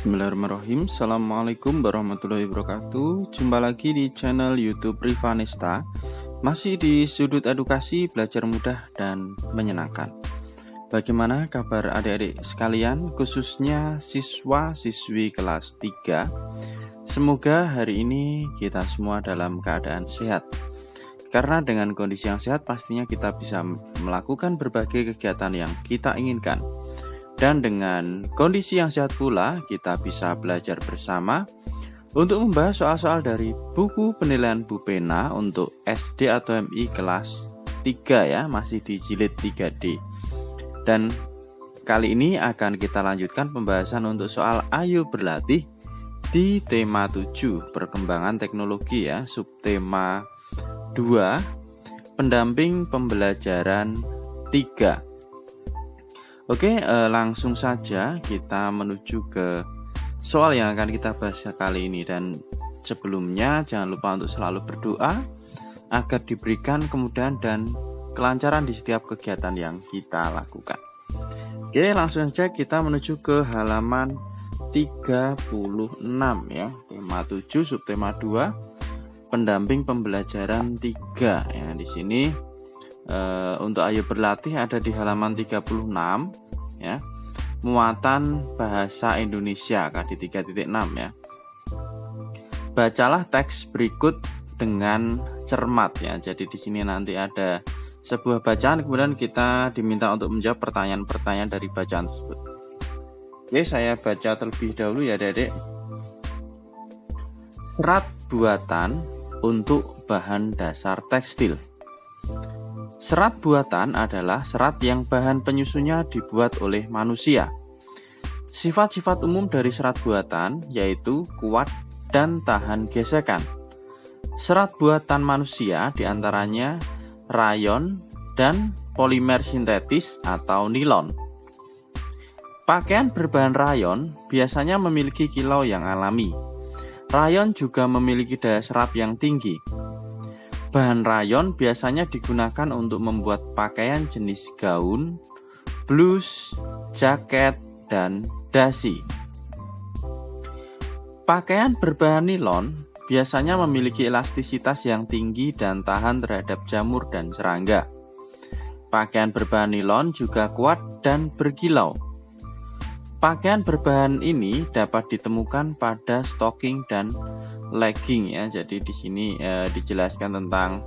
Bismillahirrahmanirrahim. Assalamualaikum warahmatullahi wabarakatuh. Jumpa lagi di channel YouTube Rivanesta. Masih di sudut edukasi, belajar mudah dan menyenangkan. Bagaimana kabar adik-adik sekalian, khususnya siswa-siswi kelas 3? Semoga hari ini kita semua dalam keadaan sehat. Karena dengan kondisi yang sehat pastinya kita bisa melakukan berbagai kegiatan yang kita inginkan. Dan dengan kondisi yang sehat pula, kita bisa belajar bersama untuk membahas soal-soal dari buku penilaian Bu Pena untuk SD atau MI kelas 3 ya, masih di jilid 3D. Dan kali ini akan kita lanjutkan pembahasan untuk soal Ayo Berlatih di tema 7, perkembangan teknologi ya, subtema 2, pendamping pembelajaran 3. Oke, langsung saja kita menuju ke soal yang akan kita bahas kali ini. Dan sebelumnya jangan lupa untuk selalu berdoa agar diberikan kemudahan dan kelancaran di setiap kegiatan yang kita lakukan. Oke, langsung saja kita menuju ke halaman 36 ya, tema 7 subtema 2, pendamping pembelajaran 3 ya. Di sini untuk Ayo Berlatih ada di halaman 36 ya. Muatan bahasa Indonesia KD 3.6 ya. Bacalah teks berikut dengan cermat ya. Jadi di sini nanti ada sebuah bacaan, kemudian kita diminta untuk menjawab pertanyaan-pertanyaan dari bacaan tersebut. Oke, saya baca terlebih dahulu ya Adik-adik. Serat buatan untuk bahan dasar tekstil. Serat buatan adalah serat yang bahan penyusunnya dibuat oleh manusia. Sifat-sifat umum dari serat buatan yaitu kuat dan tahan gesekan. Serat buatan manusia diantaranya rayon dan polimer sintetis atau nilon. Pakaian berbahan rayon biasanya memiliki kilau yang alami. Rayon juga memiliki daya serap yang tinggi. Bahan rayon biasanya digunakan untuk membuat pakaian jenis gaun, blus, jaket, dan dasi. Pakaian berbahan nilon biasanya memiliki elastisitas yang tinggi dan tahan terhadap jamur dan serangga. Pakaian berbahan nilon juga kuat dan berkilau. Pakaian berbahan ini dapat ditemukan pada stocking dan legging ya. Jadi di sini dijelaskan tentang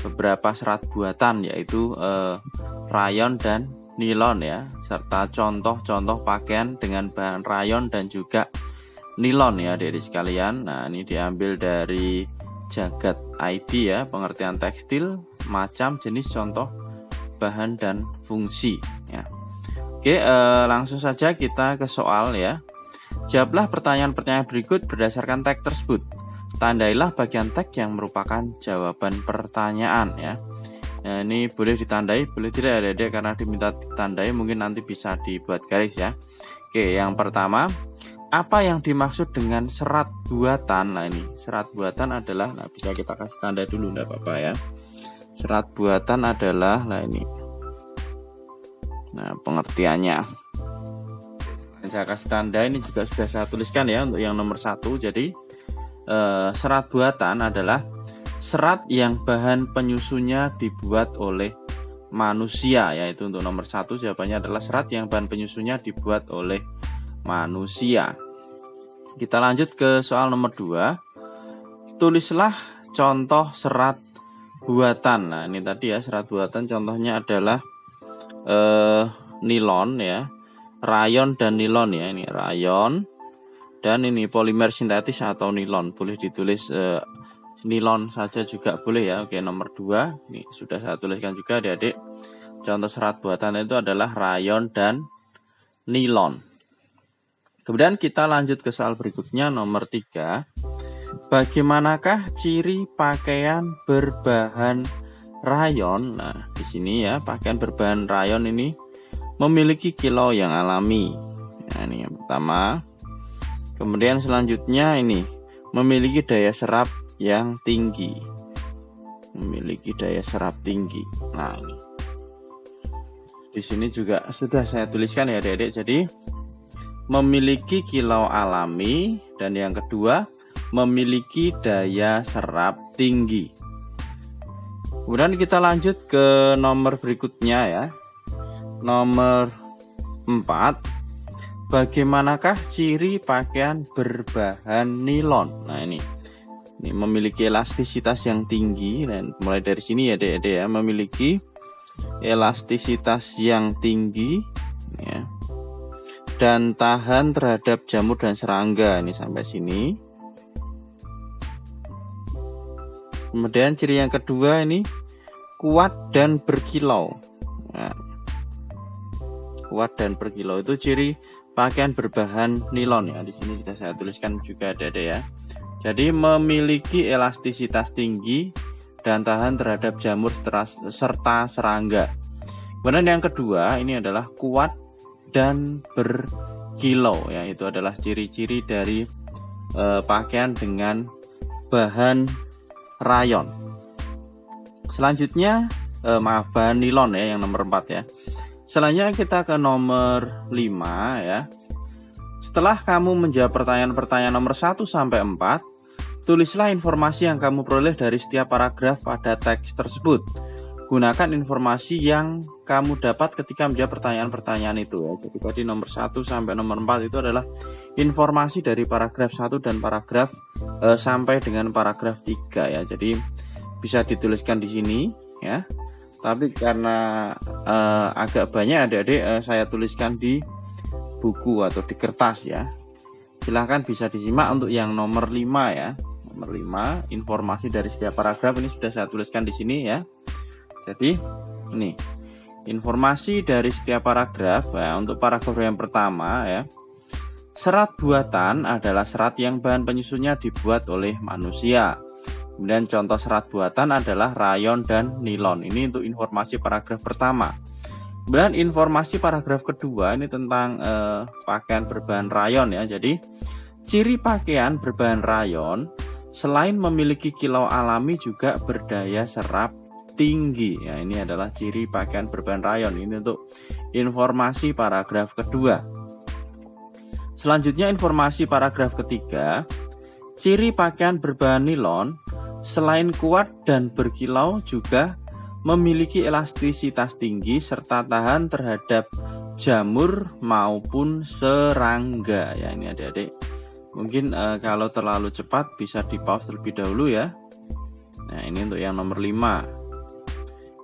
beberapa serat buatan yaitu rayon dan nilon ya, serta contoh-contoh pakaian dengan bahan rayon dan juga nilon ya dari sekalian. Nah, ini diambil dari Jagat ID ya, pengertian tekstil, macam, jenis, contoh, bahan dan fungsi ya. Oke, langsung saja kita ke soal ya. Jawablah pertanyaan-pertanyaan berikut berdasarkan teks tersebut. Tandailah bagian teks yang merupakan jawaban pertanyaan ya. Nah, ini boleh ditandai, boleh tidak Adik-adik, karena diminta ditandai mungkin nanti bisa dibuat garis ya. Oke, yang pertama, apa yang dimaksud dengan serat buatan? Nah, ini serat buatan adalah, nah bisa kita kasih tanda dulu enggak apa-apa ya. Serat buatan adalah, nah ini. Nah, pengertiannya. Saya kasih tanda, ini juga sudah saya tuliskan ya untuk yang nomor 1. Jadi serat buatan adalah serat yang bahan penyusunnya dibuat oleh manusia, yaitu untuk nomor 1 jawabannya adalah serat yang bahan penyusunnya dibuat oleh manusia. Kita lanjut ke soal nomor 2. Tulislah contoh serat buatan. Nah, ini tadi ya serat buatan contohnya adalah nilon ya, rayon dan nilon ya. Ini rayon dan ini polimer sintetis atau nilon. Boleh ditulis nilon saja juga boleh ya. Oke, nomor 2 ini sudah saya tuliskan juga Adik-adik. Contoh serat buatan itu adalah rayon dan nilon. Kemudian kita lanjut ke soal berikutnya nomor 3. Bagaimanakah ciri pakaian berbahan rayon? Nah, di sini ya, pakaian berbahan rayon ini memiliki kilau yang alami. Nah, ini yang pertama. Kemudian selanjutnya ini memiliki daya serap yang tinggi. Memiliki daya serap tinggi. Nah, ini. Di sini juga sudah saya tuliskan ya Adik-adik. Jadi memiliki kilau alami, dan yang kedua memiliki daya serap tinggi. Kemudian kita lanjut ke nomor berikutnya ya. Nomor 4. Bagaimanakah ciri pakaian berbahan nilon? Nah, ini memiliki elastisitas yang tinggi, dan mulai dari sini ya Dek ya, memiliki elastisitas yang tinggi ya, dan tahan terhadap jamur dan serangga. Ini sampai sini. Kemudian ciri yang kedua ini kuat dan berkilau. Nah, kuat dan berkilau itu ciri pakaian berbahan nilon ya. Di sini sudah saya tuliskan juga ada ya. Jadi memiliki elastisitas tinggi dan tahan terhadap jamur serta serangga. Kemudian yang kedua ini adalah kuat dan berkilau ya. Itu adalah ciri-ciri dari pakaian dengan bahan rayon. Selanjutnya bahan nilon ya, yang nomor 4 ya. Selanjutnya kita ke nomor 5 ya. Setelah kamu menjawab pertanyaan-pertanyaan nomor 1 sampai 4, tulislah informasi yang kamu peroleh dari setiap paragraf pada teks tersebut. Gunakan informasi yang kamu dapat ketika menjawab pertanyaan-pertanyaan itu ya. Jadi tadi nomor 1 sampai nomor 4 itu adalah informasi dari paragraf 1 dan paragraf sampai dengan paragraf 3 ya. Jadi bisa dituliskan di sini ya. Tapi karena agak banyak adik-adik, saya tuliskan di buku atau di kertas ya. Silahkan bisa disimak untuk yang nomor 5 ya. Nomor 5, informasi dari setiap paragraf ini sudah saya tuliskan di sini ya. Jadi ini informasi dari setiap paragraf ya. Untuk paragraf yang pertama ya, serat buatan adalah serat yang bahan penyusunnya dibuat oleh manusia. Kemudian contoh serat buatan adalah rayon dan nilon. Ini untuk informasi paragraf pertama. Kemudian informasi paragraf kedua ini tentang pakaian berbahan rayon ya. Jadi ciri pakaian berbahan rayon selain memiliki kilau alami juga berdaya serap tinggi ya. Ini adalah ciri pakaian berbahan rayon. Ini untuk informasi paragraf kedua. Selanjutnya informasi paragraf ketiga, ciri pakaian berbahan nilon selain kuat dan berkilau juga memiliki elastisitas tinggi serta tahan terhadap jamur maupun serangga ya. Ini adik-adik mungkin kalau terlalu cepat bisa di pause terlebih dahulu ya. Nah, ini untuk yang nomor 5.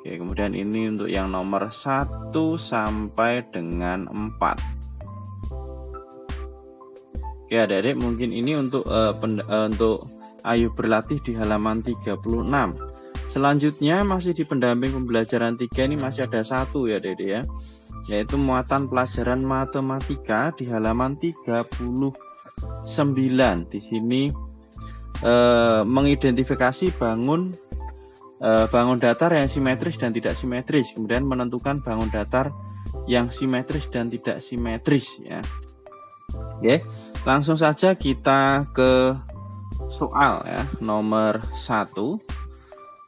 Oke, kemudian ini untuk yang nomor 1 sampai dengan 4. Oke adik-adik, mungkin ini untuk ayo berlatih di halaman 36. Selanjutnya masih di pendamping pembelajaran 3 ini masih ada 1 ya adik-adik ya, yaitu muatan pelajaran matematika di halaman 39. Di sini mengidentifikasi bangun datar yang simetris dan tidak simetris, kemudian menentukan bangun datar yang simetris dan tidak simetris ya. Oke, langsung saja kita ke soal ya. Nomor 1,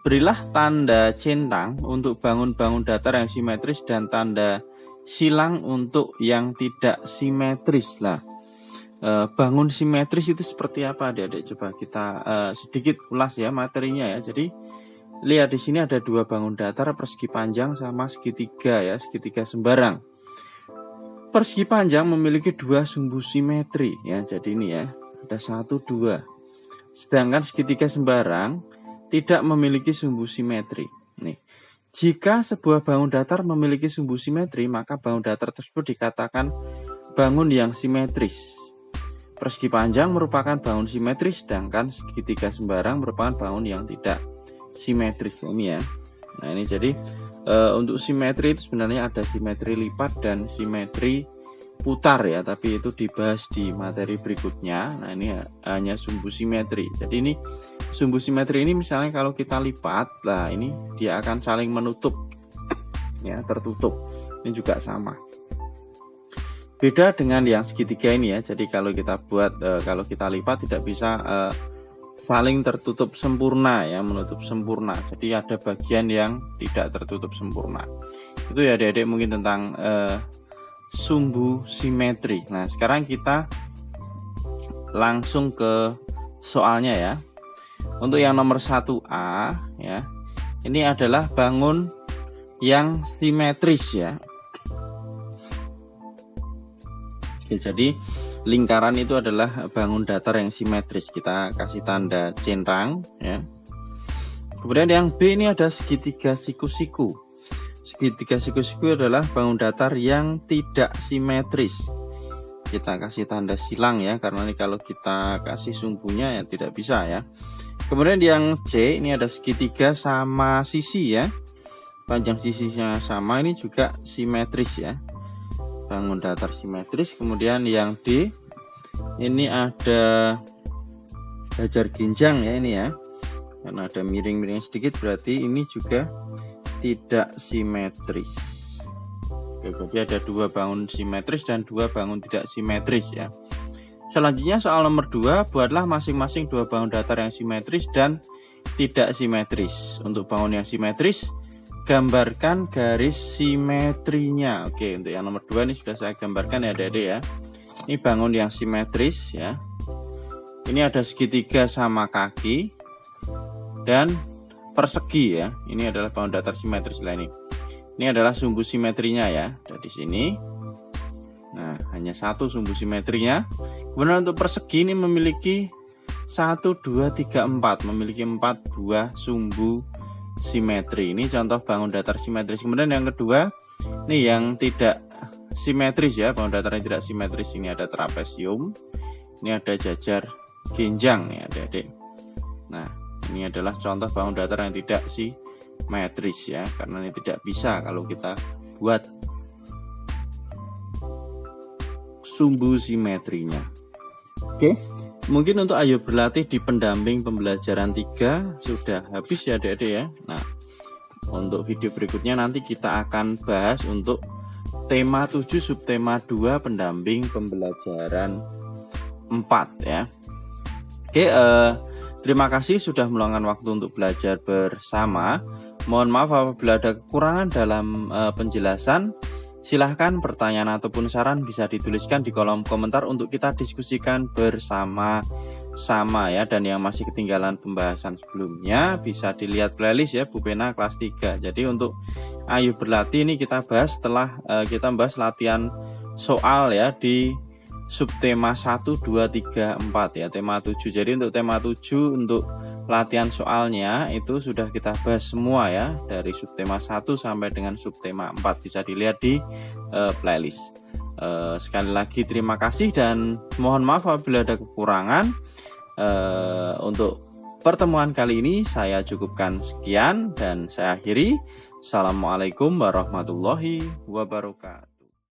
berilah tanda centang untuk bangun-bangun datar yang simetris dan tanda silang untuk yang tidak simetris. Lah, bangun simetris itu seperti apa adik-adik? Coba kita sedikit ulas ya materinya ya. Jadi lihat di sini ada 2 bangun datar, persegi panjang sama segitiga ya, segitiga sembarang. Persegi panjang memiliki 2 sumbu simetri ya. Jadi ini ya, ada 1, 2. Sedangkan segitiga sembarang tidak memiliki sumbu simetri. Nih, jika sebuah bangun datar memiliki sumbu simetri, maka bangun datar tersebut dikatakan bangun yang simetris. Persegi panjang merupakan bangun simetris, sedangkan segitiga sembarang merupakan bangun yang tidak simetris ini ya. Nah, ini jadi untuk simetri itu sebenarnya ada simetri lipat dan simetri putar ya, tapi itu dibahas di materi berikutnya. Nah, ini hanya sumbu simetri. Jadi ini sumbu simetri ini misalnya kalau kita lipat, lah ini dia akan saling menutup ya, tertutup. Ini juga sama. Beda dengan yang segitiga ini ya. Jadi kalau kita buat kalau kita lipat tidak bisa saling tertutup sempurna ya, menutup sempurna. Jadi ada bagian yang tidak tertutup sempurna. Itu ya adik-adik mungkin tentang sumbu simetri. Nah, sekarang kita langsung ke soalnya ya. Untuk yang nomor 1A ya. Ini adalah bangun yang simetris ya. Oke, jadi lingkaran itu adalah bangun datar yang simetris. Kita kasih tanda centang ya. Kemudian yang B ini ada segitiga siku-siku. Segitiga siku-siku adalah bangun datar yang tidak simetris. Kita kasih tanda silang ya, karena ini kalau kita kasih sumbunya ya tidak bisa ya. Kemudian yang C ini ada segitiga sama sisi ya. Panjang sisinya sama, ini juga simetris ya. Bangun datar simetris. Kemudian yang D ini ada jajar ginjang ya ini ya. Karena ada miring-miring sedikit berarti ini juga tidak simetris. Oke, jadi ada 2 bangun simetris dan 2 bangun tidak simetris ya. Selanjutnya soal nomor 2, buatlah masing-masing 2 bangun datar yang simetris dan tidak simetris. Untuk bangun yang simetris, gambarkan garis simetrinya. Oke, untuk yang nomor 2 ini sudah saya gambarkan ya adik-adik ya. Ini bangun yang simetris ya. Ini ada segitiga sama kaki dan persegi ya. Ini adalah bangun datar simetris lah ini. Ini adalah sumbu simetrinya ya. Dari sini. Nah, hanya 1 sumbu simetrinya. Kemudian untuk persegi ini memiliki 1, 2, 3, 4. Memiliki 4 buah sumbu simetri. Ini contoh bangun datar simetris. Kemudian yang kedua, ini yang tidak simetris ya. Bangun datar yang tidak simetris. Ini ada trapesium. Ini ada jajar ginjang ya adik-adik. Nah, ini adalah contoh bangun datar yang tidak simetris ya, karena ini tidak bisa kalau kita buat sumbu simetrinya. Oke, mungkin untuk ayo berlatih di pendamping pembelajaran 3 sudah habis ya adik-adik ya. Nah, untuk video berikutnya nanti kita akan bahas untuk tema 7 subtema 2 pendamping pembelajaran 4 ya. Oke, terima kasih sudah meluangkan waktu untuk belajar bersama. Mohon maaf apabila ada kekurangan dalam penjelasan. Silahkan pertanyaan ataupun saran bisa dituliskan di kolom komentar untuk kita diskusikan bersama-sama ya. Dan yang masih ketinggalan pembahasan sebelumnya bisa dilihat playlist ya Bu Pena kelas 3. Jadi untuk ayo berlatih ini kita bahas setelah kita membahas latihan soal ya di subtema 1, 2, 3, 4 ya, tema 7. Jadi untuk tema 7 untuk latihan soalnya itu sudah kita bahas semua ya, dari subtema 1 sampai dengan subtema 4 bisa dilihat di playlist. Sekali lagi terima kasih dan mohon maaf apabila ada kekurangan. Untuk pertemuan kali ini saya cukupkan sekian dan saya akhiri. Assalamualaikum warahmatullahi wabarakatuh.